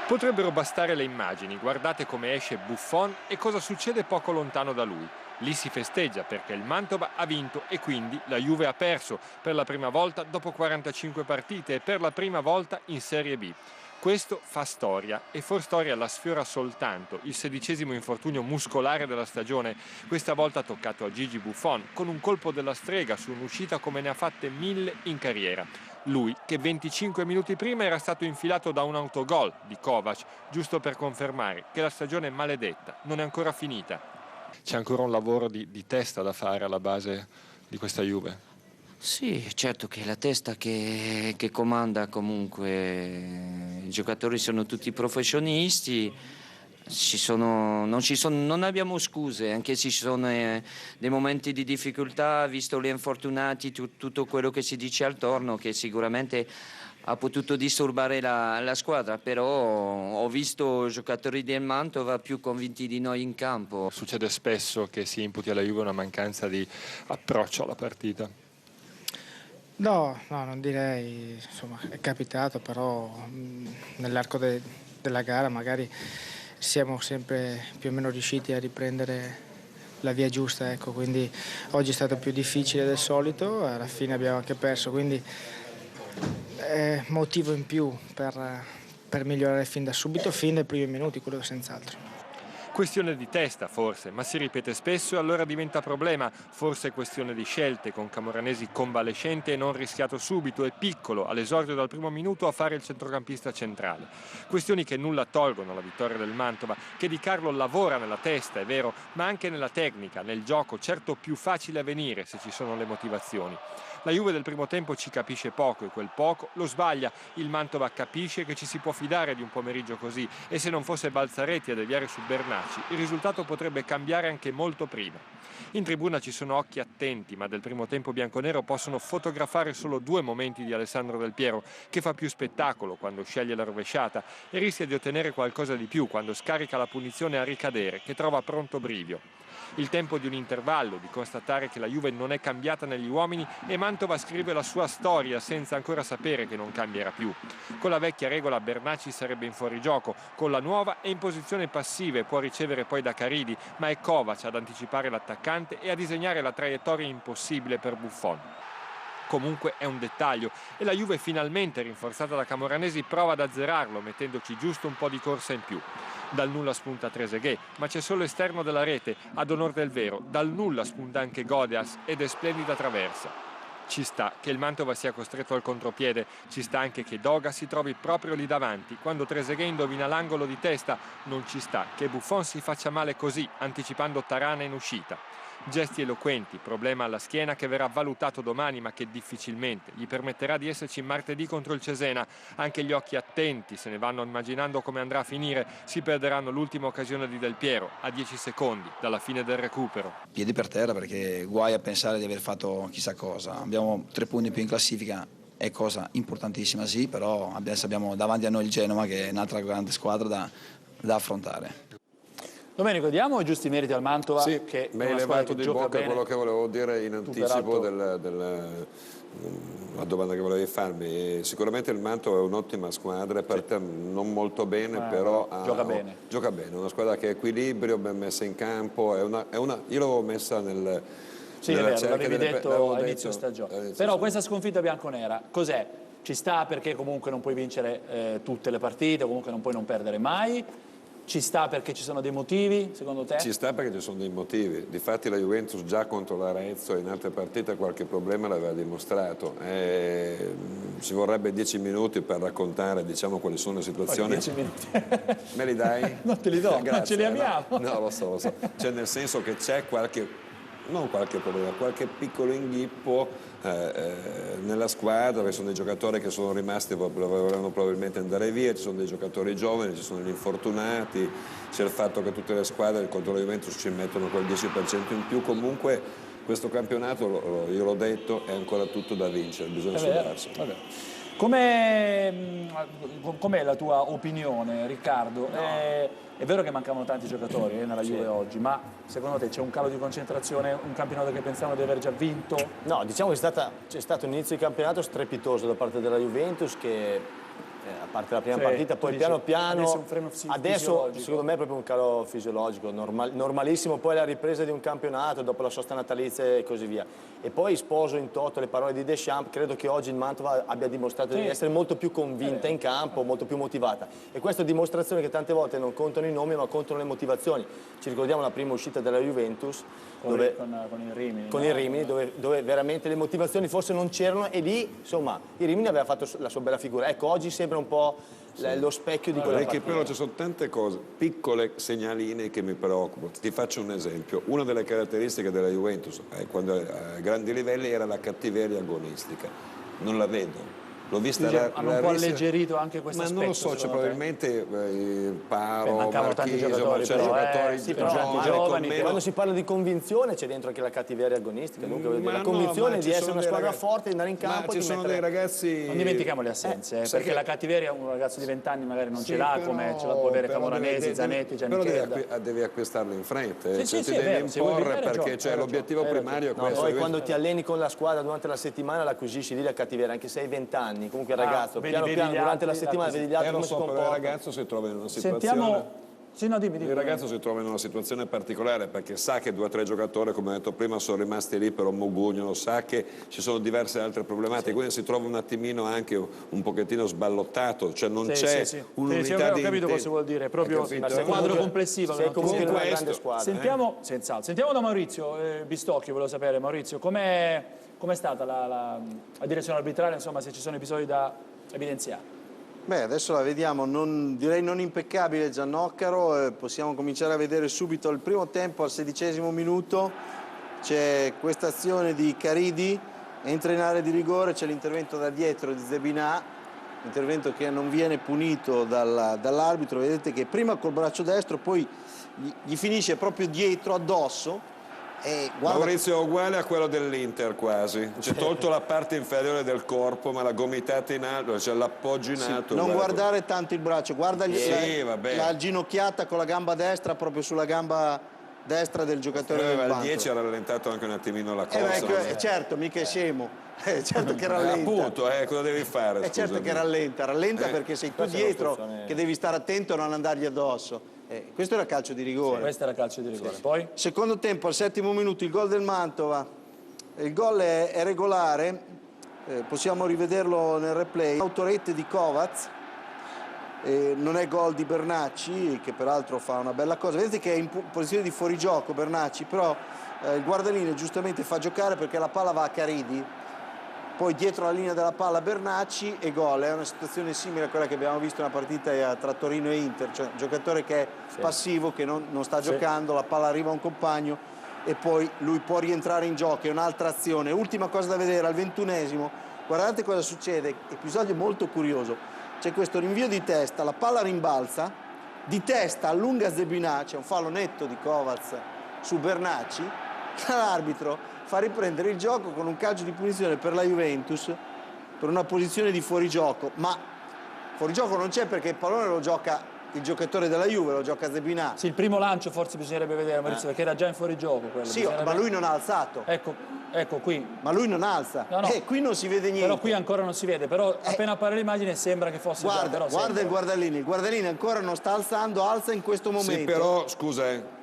Potrebbero bastare le immagini, guardate come esce Buffon e cosa succede poco lontano da lui. Lì si festeggia perché il Mantova ha vinto e quindi la Juve ha perso per la prima volta dopo 45 partite e per la prima volta in Serie B. Questo fa storia e for storia la sfiora soltanto il 16° infortunio muscolare della stagione, questa volta toccato a Gigi Buffon con un colpo della strega su un'uscita come ne ha fatte 1000 in carriera. Lui che 25 minuti prima era stato infilato da un autogol di Kovac, giusto per confermare che la stagione maledetta non è ancora finita. C'è ancora un lavoro di testa da fare alla base di questa Juve? Sì, certo che è la testa che comanda comunque, i giocatori sono tutti professionisti, non abbiamo scuse, anche se ci sono dei momenti di difficoltà, visto gli infortunati, tutto quello che si dice attorno, che sicuramente ha potuto disturbare la squadra, però ho visto giocatori del Mantova più convinti di noi in campo. Succede spesso che si imputi alla Juve una mancanza di approccio alla partita? No, non direi, insomma, è capitato, però nell'arco della gara magari siamo sempre più o meno riusciti a riprendere la via giusta, ecco, quindi oggi è stato più difficile del solito, alla fine abbiamo anche perso, quindi è motivo in più per migliorare fin da subito, fin dai primi minuti, quello senz'altro. Questione di testa forse, ma si ripete spesso e allora diventa problema. Forse è questione di scelte, con Camoranesi convalescente e non rischiato subito e piccolo all'esordio dal primo minuto a fare il centrocampista centrale. Questioni che nulla tolgono alla vittoria del Mantova, che Di Carlo lavora nella testa, è vero, ma anche nella tecnica, nel gioco, certo più facile a venire se ci sono le motivazioni. La Juve del primo tempo ci capisce poco e quel poco lo sbaglia. Il Mantova capisce che ci si può fidare di un pomeriggio così e se non fosse Balzaretti a deviare su Bernacci il risultato potrebbe cambiare anche molto prima. In tribuna ci sono occhi attenti, ma del primo tempo bianconero possono fotografare solo 2 momenti di Alessandro Del Piero, che fa più spettacolo quando sceglie la rovesciata e rischia di ottenere qualcosa di più quando scarica la punizione a ricadere, che trova pronto Brivio. Il tempo di un intervallo, di constatare che la Juve non è cambiata negli uomini e Mantova scrive la sua storia senza ancora sapere che non cambierà più. Con la vecchia regola Bernacci sarebbe in fuorigioco, con la nuova è in posizione passiva e può ricevere poi da Caridi, ma è Kovac ad anticipare l'attaccante e a disegnare la traiettoria impossibile per Buffon. Comunque è un dettaglio e la Juve finalmente rinforzata da Camoranesi prova ad azzerarlo mettendoci giusto un po' di corsa in più. Dal nulla spunta Trezeguet, ma c'è solo esterno della rete, ad onor del vero, dal nulla spunta anche Godeas ed è splendida traversa. Ci sta che il Mantova sia costretto al contropiede, ci sta anche che Doga si trovi proprio lì davanti, quando Trezeguet indovina l'angolo di testa, non ci sta che Buffon si faccia male così, anticipando Tarana in uscita. Gesti eloquenti, problema alla schiena che verrà valutato domani ma che difficilmente gli permetterà di esserci martedì contro il Cesena. Anche gli occhi attenti se ne vanno immaginando come andrà a finire, si perderanno l'ultima occasione di Del Piero a 10 secondi dalla fine del recupero. Piedi per terra perché guai a pensare di aver fatto chissà cosa, abbiamo 3 punti più in classifica, è cosa importantissima sì, però adesso abbiamo davanti a noi il Genoa che è un'altra grande squadra da affrontare. Domenico, diamo i giusti meriti al Mantova. Sì, che mi hai levato di bocca quello che volevo dire in anticipo della domanda che volevi farmi. Sicuramente il Mantova è un'ottima squadra, non molto bene, però gioca bene. Gioca bene, una squadra che ha equilibrio, ben messa in campo, io l'avevo messa nel... Sì, è vero, l'avevi detto a inizio stagione. Però questa sconfitta bianconera, cos'è? Ci sta perché comunque non puoi vincere tutte le partite, comunque non puoi non perdere mai? Ci sta perché ci sono dei motivi, secondo te? Ci sta perché ci sono dei motivi. Difatti la Juventus già contro l'Arezzo e in altre partite qualche problema l'aveva dimostrato. Ci vorrebbe 10 minuti per raccontare, diciamo, quali sono le situazioni. 10 minuti. Me li dai? Non te li do, Grazie, ce li amiamo. No, lo so. Cioè nel senso che c'è non qualche problema, qualche piccolo inghippo nella squadra, perché sono dei giocatori che sono rimasti, volevano probabilmente andare via, ci sono dei giocatori giovani, ci sono gli infortunati, c'è il fatto che tutte le squadre contro la Juventus ci mettono quel 10% in più. Comunque questo campionato, io l'ho detto, è ancora tutto da vincere, bisogna sudarsi. Com'è la tua opinione, Riccardo? No. È vero che mancavano tanti giocatori nella Juve oggi, ma secondo te c'è un calo di concentrazione, un campionato che pensavano di aver già vinto? No, diciamo che c'è stato un inizio di campionato strepitoso da parte della Juventus che ha parte la prima Sì, partita, tu poi dici, piano piano, adesso un freno fisiologico. secondo me è proprio un calo fisiologico, normalissimo, poi la ripresa di un campionato dopo la sosta natalizia e così via. E poi sposo in toto le parole di Deschamps, credo che oggi il Mantova abbia dimostrato di essere molto più convinta in campo, molto più motivata. E questa dimostrazione che tante volte non contano i nomi ma contano le motivazioni. Ci ricordiamo la prima uscita della Juventus con il Rimini. Con il Rimini, dove veramente le motivazioni forse non c'erano e lì, insomma, il Rimini aveva fatto la sua bella figura. Ecco, oggi sembra un po' lo specchio di quella Perché partita. però ci sono tante cose, piccole segnaline che mi preoccupano. Ti faccio un esempio. Una delle caratteristiche della Juventus, quando a grandi livelli, era la cattiveria agonistica. Non la vedo. L'ho vista hanno un po' alleggerito anche questo aspetto. Ma non lo so, cioè, probabilmente Paro, mancavano tanti Marchisio, giocatori, c'è però, giocatori sì, però giovani, con meno. quando si parla di convinzione c'è dentro anche la cattiveria agonistica. Dunque, Ma la no, convinzione ma di ci essere sono una dei squadra ragazzi- forte, di andare in ma campo. ci sono dei ragazzi. Non dimentichiamo le assenze, perché perché la cattiveria un ragazzo di 20 anni magari non Sì, ce l'ha, però- come ce la può avere però Camoranesi, Zanetti, però Giannichedda. devi acquistarlo in fretta, Sì, cioè, sì, ti è devi vero, se vuoi imporre vincere, perché hai cioè, ragione, l'obiettivo hai primario è No, questo. poi quando ti alleni con la squadra durante la settimana l'acquisisci lì la cattiveria, anche se hai 20 anni, comunque il ragazzo, vedi piano gli piano durante altri, la settimana vedi gli altri come si so, però il comportano. ragazzo si trova in una situazione. Sentiamo... Sì, no, dimmi. Il ragazzo si trova in una situazione particolare perché sa che 2 o 3 giocatori, come ho detto prima, sono rimasti lì per un mugugno, sa che ci sono diverse altre problematiche, quindi si trova un attimino anche un pochettino sballottato, cioè non c'è un'unità ho di capito cosa vuol dire, proprio capito? il quadro complessivo. Sei comunque Con una questo- grande squadra. Sentiamo, senz'altro. Sentiamo da Maurizio Bistocchi, volevo sapere, Maurizio, com'è stata la direzione arbitrale, insomma, se ci sono episodi da evidenziare. Beh, adesso la vediamo, direi non impeccabile Giannoccaro, possiamo cominciare a vedere subito il primo tempo al 16° minuto, c'è questa azione di Caridi, entra in area di rigore, c'è l'intervento da dietro di Zebinà, intervento che non viene punito dall'arbitro, vedete che prima col braccio destro, poi gli finisce proprio dietro, addosso, e guarda... Maurizio è uguale a quello dell'Inter quasi, c'è tolto la parte inferiore del corpo ma la gomitata in alto, cioè l'appoggio in alto. Non guardare tanto il braccio, guarda la ginocchiata con la gamba destra proprio sulla gamba destra del giocatore del al Mantova. 10 ha rallentato anche un attimino la corsa. Certo, mica è scemo, certo che rallenta. Appunto, cosa devi fare? È certo che rallenta perché sei tu dietro che devi stare attento a non andargli addosso. Questo era calcio di rigore. Questo era calcio di rigore. Poi? Secondo tempo, al 7° minuto, il gol del Mantova. Il gol è regolare, possiamo rivederlo nel replay. Autorete di Kovac, non è gol di Bernacci, che peraltro fa una bella cosa. Vedete che è in posizione di fuorigioco Bernacci, però il guardalinee giustamente fa giocare perché la palla va a Caridi. Poi dietro la linea della palla Bernacci e gol. È una situazione simile a quella che abbiamo visto nella partita tra Torino e Inter, cioè un giocatore che è passivo, che non sta giocando, la palla arriva a un compagno e poi lui può rientrare in gioco, è un'altra azione. Ultima cosa da vedere, al 21°, guardate cosa succede, episodio molto curioso, c'è questo rinvio di testa, la palla rimbalza, di testa allunga Zebinà, c'è un fallo netto di Kovac su Bernacci, l'arbitro fa riprendere il gioco con un calcio di punizione per la Juventus per una posizione di fuorigioco, ma fuorigioco non c'è perché il pallone lo gioca il giocatore della Juve, lo gioca Zebinà. Sì, il primo lancio forse bisognerebbe vedere, Maurizio, perché era già in fuorigioco quello. Sì, ma lui non ha alzato. Ecco qui. Ma lui non alza. No. Qui non si vede niente. Però qui ancora non si vede, però appena appare l'immagine sembra che fosse guarda già, il guardalinee ancora non sta alzando, alza in questo momento. Sì, però scusa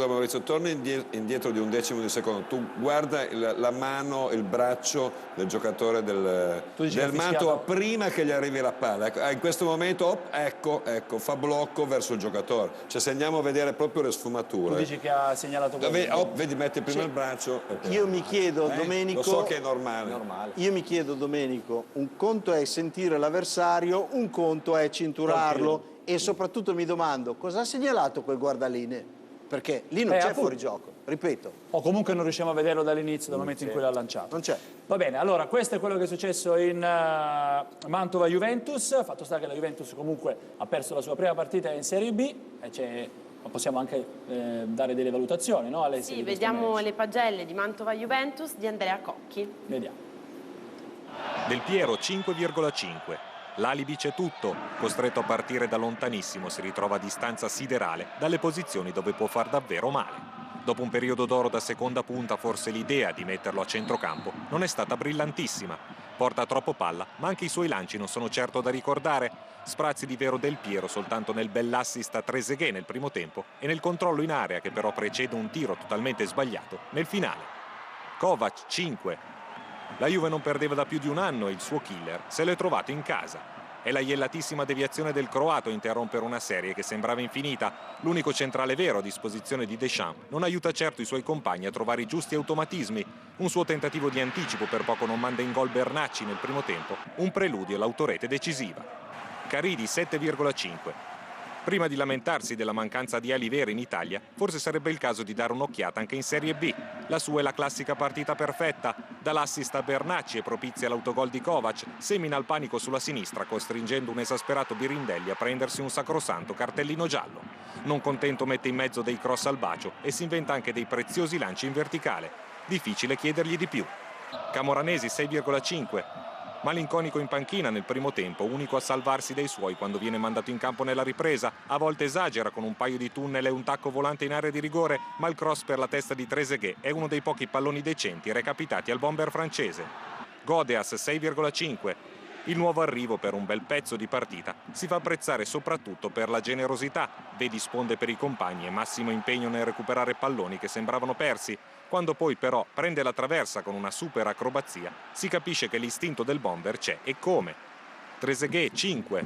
Maurizio, torna indietro di 1/10 di secondo, tu guarda la mano, il braccio del giocatore del Mantova prima che gli arrivi la palla, in questo momento ecco, fa blocco verso il giocatore, cioè se andiamo a vedere proprio le sfumature. Tu dici che ha segnalato quello. Vedi, metti prima il braccio. Io mi chiedo, Domenico, lo so che è normale. Io mi chiedo, Domenico, un conto è sentire l'avversario, un conto è cinturarlo e soprattutto mi domando cosa ha segnalato quel guardalinee? Perché lì non c'è fuorigioco, ripeto. O comunque non riusciamo a vederlo dall'inizio, dal momento in cui l'ha lanciato. Non c'è. Va bene, allora questo è quello che è successo in Mantova-Juventus. Fatto sta che la Juventus comunque ha perso la sua prima partita in Serie B e possiamo anche dare delle valutazioni, no? Sì, vediamo le pagelle di Mantova-Juventus di Andrea Cocchi. Vediamo. Del Piero 5,5. L'alibi c'è tutto, costretto a partire da lontanissimo si ritrova a distanza siderale dalle posizioni dove può far davvero male. Dopo un periodo d'oro da seconda punta, forse l'idea di metterlo a centrocampo non è stata brillantissima. Porta troppo palla, ma anche i suoi lanci non sono certo da ricordare. Sprazzi di vero Del Piero soltanto nel bell'assist a Trezeguet nel primo tempo e nel controllo in area che però precede un tiro totalmente sbagliato nel finale. Kovac 5. La Juve non perdeva da più di un anno e il suo killer se l'è trovato in casa. È la iellatissima deviazione del croato a interrompere una serie che sembrava infinita. L'unico centrale vero a disposizione di Deschamps non aiuta certo i suoi compagni a trovare i giusti automatismi. Un suo tentativo di anticipo per poco non manda in gol Bernacchi nel primo tempo, un preludio all'autorete decisiva. Caridi 7,5. Prima di lamentarsi della mancanza di ali vere in Italia, forse sarebbe il caso di dare un'occhiata anche in Serie B. La sua è la classica partita perfetta. Dall'assist a Bernacchi e propizia l'autogol di Kovac, semina il panico sulla sinistra, costringendo un esasperato Birindelli a prendersi un sacrosanto cartellino giallo. Non contento mette in mezzo dei cross al bacio e si inventa anche dei preziosi lanci in verticale. Difficile chiedergli di più. Camoranesi 6,5. Malinconico in panchina nel primo tempo, unico a salvarsi dei suoi quando viene mandato in campo nella ripresa. A volte esagera con un paio di tunnel e un tacco volante in area di rigore, ma il cross per la testa di Trezeguet è uno dei pochi palloni decenti recapitati al bomber francese. Godeas 6,5. Il nuovo arrivo per un bel pezzo di partita si fa apprezzare soprattutto per la generosità, vedi sponde per i compagni e massimo impegno nel recuperare palloni che sembravano persi. Quando poi però prende la traversa con una super acrobazia, si capisce che l'istinto del bomber c'è e come. Trezeguet 5.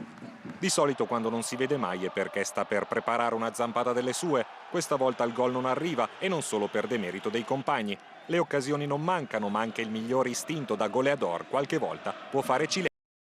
Di solito quando non si vede mai è perché sta per preparare una zampata delle sue. Questa volta il gol non arriva e non solo per demerito dei compagni. Le occasioni non mancano, ma anche il migliore istinto da goleador qualche volta può fare cilestro.